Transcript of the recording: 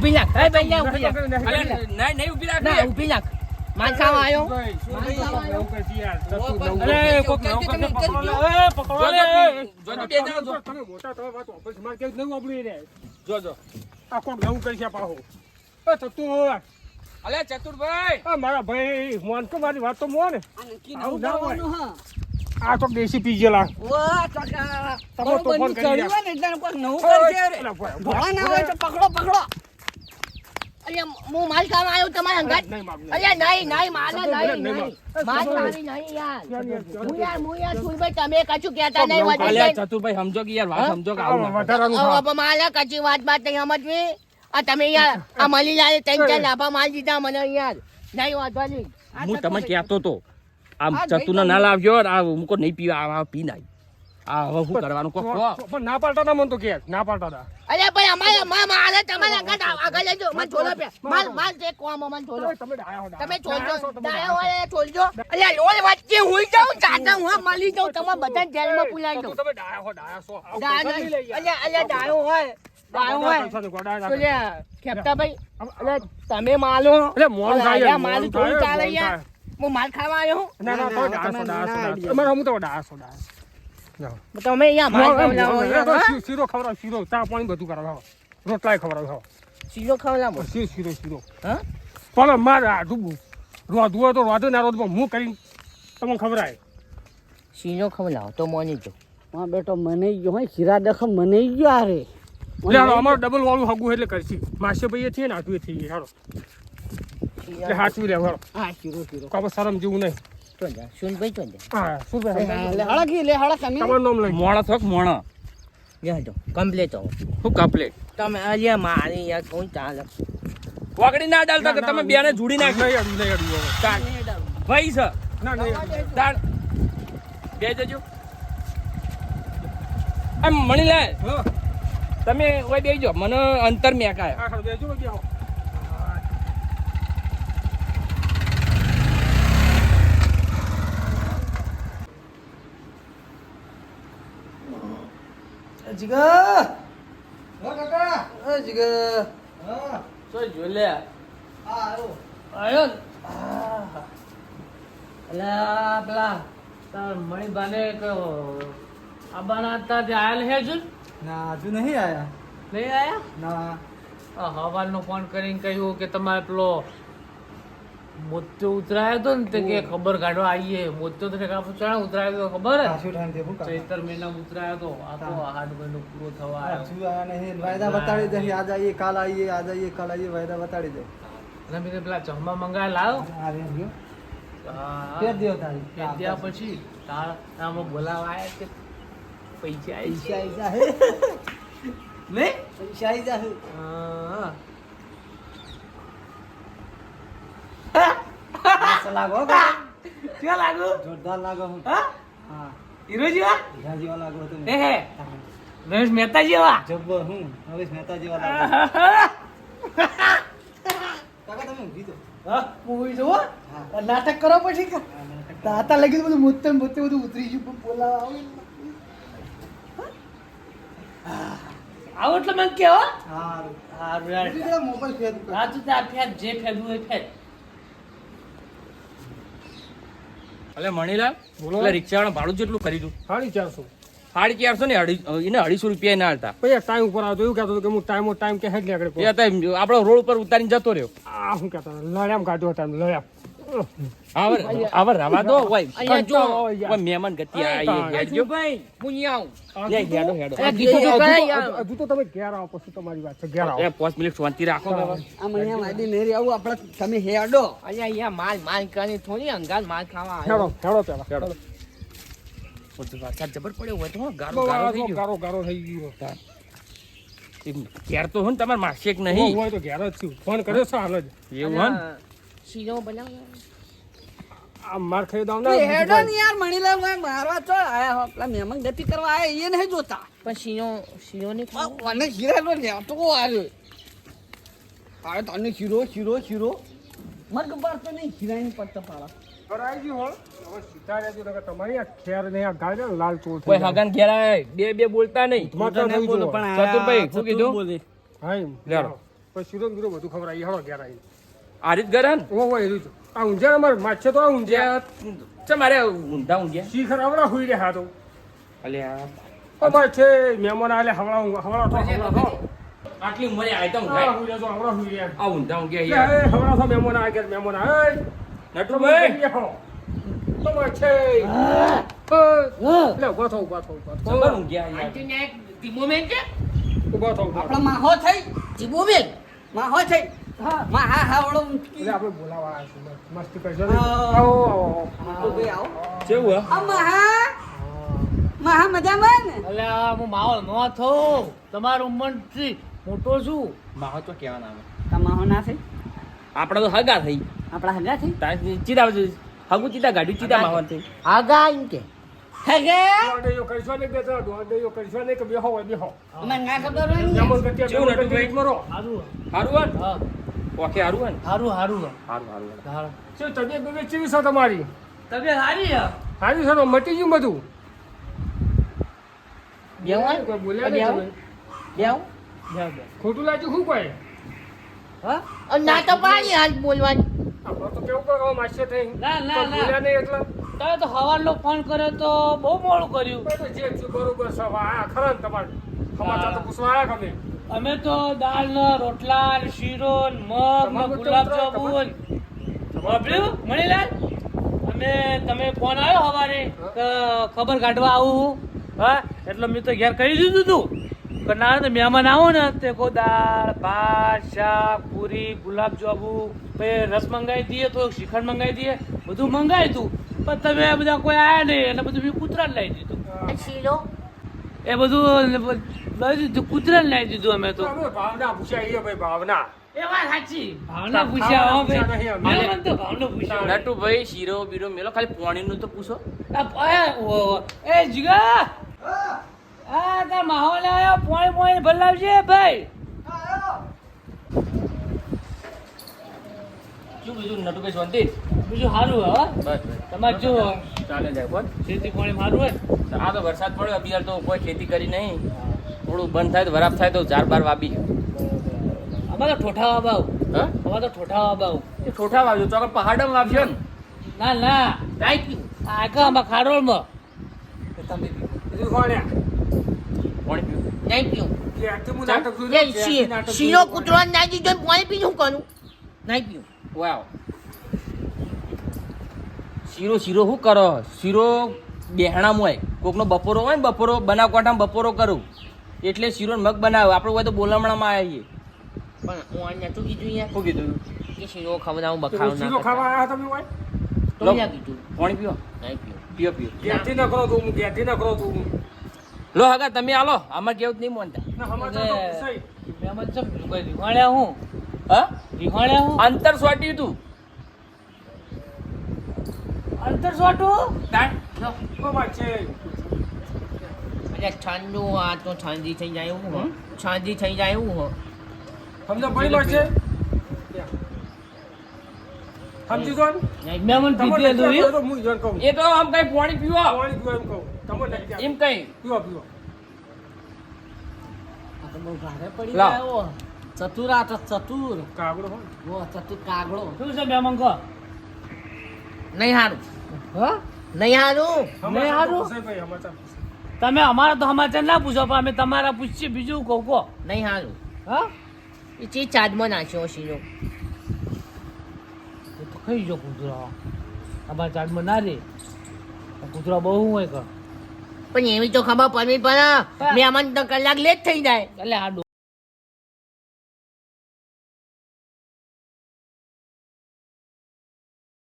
ઊભી રાખ એ ભાઈ ઊભી રાખ નહીં ઊભી રાખ ના ઊભી રાખ માલ ખાવા આવ્યો અરે કોક નવું કરશે પકડો લે એ પકડો લે જો બે જણા જો તમે મોટા તો વાત ઓફિસ માં કે નવું આપણી રે જો આ કોક નવું કરશે પાહો એ તો અલે ચતુરભાઈ આ મારા ભાઈ મોન તો મારી વાત તો મોન આવું ના હોય આ તો દેશી પીજેલા વાહ ટકા તમે તો ફોન કરી ચડ્યું ને એટલે કોઈ નવું કરશે ભોળા ના હોય તો પકડો અલ્યા હું માલ ખાવા આવ્યો તમારા અંગાત અલ્યા નહીં માલ નહીં માલ મારી નહીં યાર હું યાર સુરભાઈ તમે કશું કહેતા નહીં અલે ચતુરભાઈ સમજો કે યાર વાત સમજો કે આવું વધારાનું હવે માલ કચી વાત નહીં સમજવી આ તમે યાર આ મળી જાય ત્રણ ચાર લાભા માલ દીધા મને યાર નહીં વાંધો નહીં હું તમને કહેતો તો આમ ચતુને ના લાવજો આ મુકો નહીં પીવા આ પી નાય આ હવે શું કરવાનું કોક પણ ના પાડતા ના મન તો કે ના પાડતા અરે ભાઈ અમારે માલ તમારે આગળ લેજો મને છોડો પે માલ તે કોમ મને છોડો તમે ડાયા હો તમે છોડજો ડાયો હોય છોડજો અલ્યા લોલ વચ્ચે હુઈ જાઉં જાતા હું મળી જાઉં તમે બધા જેલમાં પુલાઈ દઉં તમે ડાયા સો અલ્યા ડાયો હોય ખેપતા ભાઈ અલ્યા તમે માલો અરે મોન ખાય માલ થોડું ચાલે યાર હું માલ ખાવા આવ્યો ના તો ડાયા અમારે હું તો ડાયા સો તમે અહીંયા માલ ખવડાવો શીરો ખવડાવ શીરો ચા પાણી બધું કરાવ રોટલાય ખવડાવ શીરો ખવડાવો શીરો હા પણ મારે આધું રોધવું હોય તો રોધો ના રોધ હું કરી તમને ખવડાય શીરો ખવડાવો તો મોની જો હા બેટો મને ગયો હોય શીરા દેખ મને ગયો આરે અમારો ડબલ વાળું હગું એટલે કરશી માસે ભાઈ છીએ ને આટું છીએ હારો એટલે હાચવી લે હારો હા શીરો કાબો શરમ જેવું નહીં સુન ભાઈ ચોંદે હા શું ભાઈ લે હળા તમે તમારું નામ લઈ મોણા થોક મોણા યાર કમ્પ્લીટ હો શું કમ્પ્લેટ તમે અલ્યા મારી યાર કોણ ચાલે વાગડી ના ડાલતા કે તમે બેને જોડી નાખ નહીં અડું ભાઈ છે ના નહીં તાર બે જજો આમ મણી લે હા તમે ઓય બેજો મને અંતર મેકાય આ બેજો બેહો જીગા જીગા તો જો લે આયો અલા પેલા તાર મણીબાને કે આબાના હતા તે આયેલ હે જુ ના હજુ નહીં આયા નહીં આયા ના હવાલનો ફોન કરીને કહ્યું કે તમારે પેલો મોતો ઉતરાયો હતો ને તે કે ખબર કાઢવા આવીએ મોતો તો કાપુ ચણા ઉતરાયો તો ખબર હે પાછું ટાઈમ થી ભૂકા ચૈતર મહિના ઉતરાયો તો આ તો 8 મહિનો પૂરો થવા આવ્યો હજુ આયા નહીં વાયદા બતાડી દે આજ આવીએ કાલ આવીએ વાયદા બતાડી દે અને મેં પેલા ચહમા મંગાય લાવ આ રે ગયો હા પેર દેવ તારી ત્યાં પછી તાર આમાં બોલાવા આયા કે પૈસા પૈસા આઈ હે ને પૈસા આઈ જા હા લાગો ક્યાં લાગુ જોરદાર લાગો હું હા હા હીરો જેવા હીરા જેવા લાગો તમે હે મહેશ મહેતા જેવા જબ્બર હું હવે મહેતા જેવા લાગો કાકા તમે ઊભી તો હા મૂવી જોવો નાટક કરો પછી તાતા લગી બધું મોતે બધું ઉતરી ગયું બોલાવા આવો એટલે મને કેવો હારું હારું યાર બીજા મોબાઈલ ફેર આ તો તાર ફેર જે ફેરવું હોય ફેર અલે મણીલાલ બોલો. એટલે રિક્ષાવાળા ભાડું જેટલું ખરીદું 450 450 ને એને 250 રૂપિયા ના હાલતા પછી ટાઈમ ઉપર આવતો એવું કહેતો હતો કે હું ટાઈમ કે હેડ નીકળે એ તો આપણો રોડ ઉપર ઉતારીને જતો રહ્યો આ શું કહેતા લડ્યામ કાઢ્યો ટાઈમ લડ્યામ આवर રવા દો ઓય અહીંયા જો, ઓય મહેમાન ગતિ આઈ હેડજો ભાઈ હું આવું લે હેડો આ કીધું તો કરાય યાર. હજુ તો તમે ઘેર આવો પછી તમારી વાત છે ઘેર આવો એ 5 મિનિટ શાંતિ રાખો બાબા આ મને વાડી નહીં આવું આપણે તમે હેડો અહીંયા માલ કરી થોડી અંગાર માલ ખાવા હેડો આવ્યો હેડો પેલા હેડો વરસાદ જબર પડ્યો હોય તો ગારો ગારો થઈ ગયો ગારો થઈ ગયો ઘેર તો હું તમારે મારશે કે નહીં હોય તો ઘેર જ છું ફોન કર્યો છે હાલ જ એવું હન શીરો બનાવો આ માર ખાઈ દઉં ને હેડો ને યાર મણીલાલ ભાઈ મારવા ચો આયા હો પેલા મહેમાન ગતિ કરવા આયા એ નહીં જોતા પણ શીરો ની મને હીરાનો લેતો આવ્યો આ તને શીરો મર્ગ પર તો નહીં હીરાની પત્તા પાડા કરાઈ ગયું હોળ હવે સીધા રહેજો નકર તમારી આ ખેર ને આ ગાય ને લાલ ચોળ કોઈ હગન ઘેર આય બે બોલતા નહીં માત્ર નહીં બોલો ચતુરભાઈ શું કીધું હા એમ. લેડો પછી શીરો બીરો બધું ખવડાવીએ હળો ઘેર આવીને આ રીત ઘર હે ને ઓ હોય એનું આ ઊંઝા અમારે માછે તો આ ઊંઝા ચમ મારે ઊંધા ઊંઘ્યા શી ખરાવડા હુઈ રહ્યા તો અલ્યા અમારે છે મહેમાન આલે હવડા આટલી ઉંમરે આવી તો હા ઊંઘાય હુઈ રહ્યા તો હવડા હુઈ રહ્યા આ ઊંધા ઊંઘ્યા યાર હવડા તો મહેમાન આ ગયા મહેમાન આ નટુભાઈ તમારે છે લે ઉભા થો ખબર ઊંઘ્યા યાર આંટીને એક ટીબોમેન છે ઉભા થો આપણા માહો થઈ ટીબોમેન માહો થઈ માં હા હા ઓળો એટલે આપણે બોલાવા આવ્યા છીએ મસ્તી કરજો ને આવો. આવો ભાઈ આવો કેવું હે આ મહા મજામાં ને એટલે આ હું માહોલ ન થઉં તમારું ઉંમરથી મોટો છું માહો તો કહેવાના આવે તા માહો ના થઈ આપણે તો હગા થઈ આપણા હગા થઈ ચીડા હગુ ચીડા ગાડી ચીડા માહો થઈ આગા એમ કે હગે દોડેયો કરશો ને કે દોડેયો કરશો ને કે બેહો હોય બેહો મને ના ખબર હોય ને મહેમાન કરતી કેવું મહેમાન નટુભાઈ? કરતી મરો સારું હારું હે ને? હા ઓકે હારું હે ને? સારું સારું હારું હારું હે. સારું શું તબિયત બબિયત કેવી છે તમારી તબિયત સારી છે હારી સર મટી ગયું બધું બેવાય કોઈ બોલ્યા નહીં તમે. બેવ ખોટું લાગ્યું શું કોઈ હા ના તો પાડી હાલ બોલવાની આપણે તો કેવું કરો માસ્ટર થઈ ના, ના, કોઈ બોલ્યા નહીં એટલે તમે તો સવારનો ફોન કર્યો તો બહુ મોડું કર્યું તો જે થયું બરોબર છે હવે આ ખરા ને તમારે સમાચાર તો પૂછવા આવ્યા તમે અમે તો દાળ ને રોટલા ને શીરો ને મગ ને તમારું ગુલાબ તો જાંબુ વાપર્યું મણીલાલ અમે તમે ફોન આવ્યો સવારે કે ખબર કાઢવા આવું હા એટલે મેં તો ઘેર કહી દીધું તું કે ના તો મહેમાન આવો ને તે કોઈ દાળ ભાત શાક પૂરી ગુલાબ જાંબુ પછી રસ મંગાવી દઈએ તો શ્રીખંડ મંગાવી દઈએ બધું મંગાવ્યું તું પણ તમે બધા કોઈ આવ્યા નહીં એટલે બધું મેં કૂતરાને લાવી દીધું શીલો એ બધું કૂતરાને લાવી દીધું અમે તો અમે ભાવના પૂછ્યા એ ભાઈ ભાવના એ વાત સાચી ભાવના પૂછ્યા હો ભાઈ ભાવના પૂછ્યા નહીં અમે. મહેમાન તો ભાવના પૂછ્યા નટુભાઈ શીરો બીરો મેલો ખાલી પાણીનું તો પૂછો એ જીગા આ તાર માહોલ આવ્યો પોણી ભલાવજે ભાઈ શું બીજું નટુભાઈ શાંતિ બીજું સારું હે હો? બસ તમારે જો ચાલે જાય બોલ ખેતી પાણી સારું હોય આ તો વરસાદ પડ્યો અત્યારે તો કોઈ ખેતી કરી નહીં થોડું બંધ થાય તો વરાપ થાય તો ઝાડ બાર વાપી અમારે તો ઠોઠા વાબાવ હા અમારે તો ઠોઠા વાબાવ એ ઠોઠા વાવજો ચોકડ પહાડમાં વાવજો ને ના ના રાઈટ પીવું આગળ આમાં ખાડોળમાં બીજું કોણ્યા પાણી પીવું નહીં પીવું એટલે આટલું બધું નાટક જોયું એ ને, આટલું નાટક શીરો જોયું. કૂતરો ના દીધો ને પાણી પી શું કરું નહીં પીવું વાવ શીરો શીરો શું કરો શીરો બેહણામાં હોય કોકનો બપોરો હોય ને બપોરો બનાવ કોઠામાં બપોરો કરું એટલે શીરો ને મગ બનાવ્યો આપણે હોય તો બોલામણામાં આવીએ પણ હું આ નતું કીધું યાર શું કીધું કે શીરો ખવડાવું તો બખાડું શીરો ના ખાવા કરતા. આવ્યા તમે હોય તો લો. યા કીધું પાણી પીવો નહીં પીવું પીઓ પીઓ ઘેરથી ન કરો તો હું ઘેરથી ન કરો તો હું લો હગા તમે આલો આમાં કેવું જ નહીં માનતા ના સમાચાર તો પૂછાય. મહેમાન ચમ કોઈ રીવાણ્યા હું હા રીવાણ્યા હું અંતર સોટ્યું તું અંતર સોટું ઓ ભાઈ છે અરે ઠંડુ આ તો ઠંડી થઈ જાય એવું હો ઠંડી થઈ જાય એવું હો સમજો પડી મળશે સમજી જો ને? મહેમાન તમને પીધે નથી દુઈ આપતો તો હું ઈવન કહું એ તો આમ કઈ પાણી પીવો પાણી પીવો એમ કહું તમને નથી આપતો. એમ કઈ પીવો પીવો આ તો બહુ ભારે પડી લાવ. ગયો ચતુર આ તો ચતુર કાગડો હોય વો ચતુર કાગડો શું છે મહેમાન કહો નહીં હારું હા નહીં હારું સમાચાર તો હારું? પૂછાય ભાઈ, સમાચાર પૂછાય. તમે અમારા તો સમાચાર ના પૂછો પણ અમે તમારા પૂછીએ બીજું કહો કહો નહીં હારું હા એ ચી ચાદમાં નાખ્યો શીરો એ તો ખાઈ જો કૂતરા અમારા ચાટમાં ના રે કૂતરા બહુ હોય કર પણ એવી તો ખબર પડવી પડે મહેમાન તો કલાક લેટ થઈ જાય એટલે આ